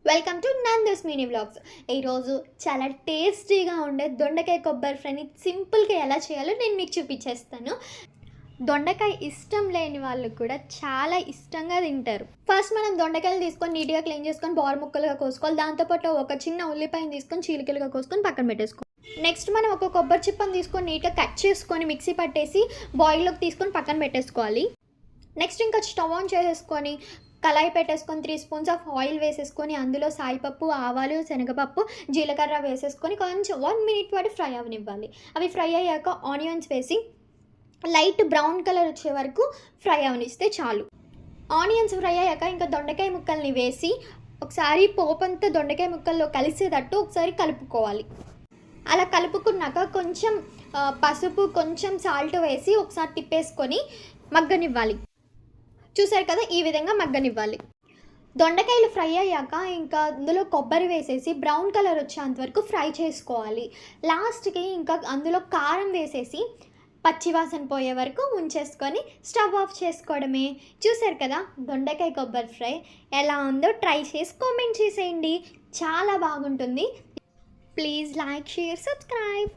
Welcome to Nandu's mini vlogs. ఈరోజు చాలా టేస్టీగా ఉండే దొండకాయ కొబ్బరి ఫ్రైని సింపుల్గా ఎలా చేయాలో నేను మీకు చూపించేస్తాను. దొండకాయ ఇష్టం లేని వాళ్ళు కూడా చాలా ఇష్టంగా తింటారు. ఫస్ట్ మనం దొండకాయలు తీసుకొని నీట్గా క్లీన్ చేసుకొని బార్ ముక్కలుగా కోసుకోవాలి. దాంతోపాటు ఒక చిన్న ఉల్లిపాయను తీసుకొని చీలికలుగా కోసుకొని పక్కన పెట్టేసుకోవాలి. నెక్స్ట్ మనం ఒక కొబ్బరి చిప్పని తీసుకొని నీట్గా కట్ చేసుకొని మిక్సీ పట్టేసి బాయిల్లోకి తీసుకొని పక్కన పెట్టేసుకోవాలి. నెక్స్ట్ ఇంకా స్టవ్ ఆన్ చేసేసుకొని కళాయి పెట్టేసుకొని 3 స్పూన్స్ ఆఫ్ ఆయిల్ వేసేసుకొని అందులో సాయిపప్పు, ఆవాలు, శనగపప్పు, జీలకర్ర వేసేసుకొని కొంచెం 1 మినిట్ పాటు ఫ్రై అవనివ్వాలి. అవి ఫ్రై అయ్యాక ఆనియన్స్ వేసి లైట్ బ్రౌన్ కలర్ వచ్చే వరకు ఫ్రై అవనిస్తే చాలు. ఆనియన్స్ ఫ్రై అయ్యాక ఇంకా దొండకాయ ముక్కల్ని వేసి ఒకసారి పోపంతా దొండకాయ ముక్కల్లో కలిసేటట్టు ఒకసారి కలుపుకోవాలి. అలా కలుపుకున్నాక కొంచెం పసుపు, కొంచెం సాల్ట్ వేసి ఒకసారి తిప్పేసుకొని మగ్గనివ్వాలి. చూసారు కదా, ఈ విధంగా మగ్గనివ్వాలి. దొండకాయలు ఫ్రై అయ్యాక ఇంకా అందులో కొబ్బరి వేసేసి బ్రౌన్ కలర్ వచ్చేంత వరకు ఫ్రై చేసుకోవాలి. లాస్ట్కి ఇంకా అందులో కారం వేసేసి పచ్చివాసన పోయే వరకు ఉంచేసుకొని స్టవ్ ఆఫ్ చేసుకోవడమే. చూసారు కదా, దొండకాయ కొబ్బరి ఫ్రై ఎలా ఉందో ట్రై చేసి కామెంట్ చేసేయండి. చాలా బాగుంటుంది. Please like, share, subscribe.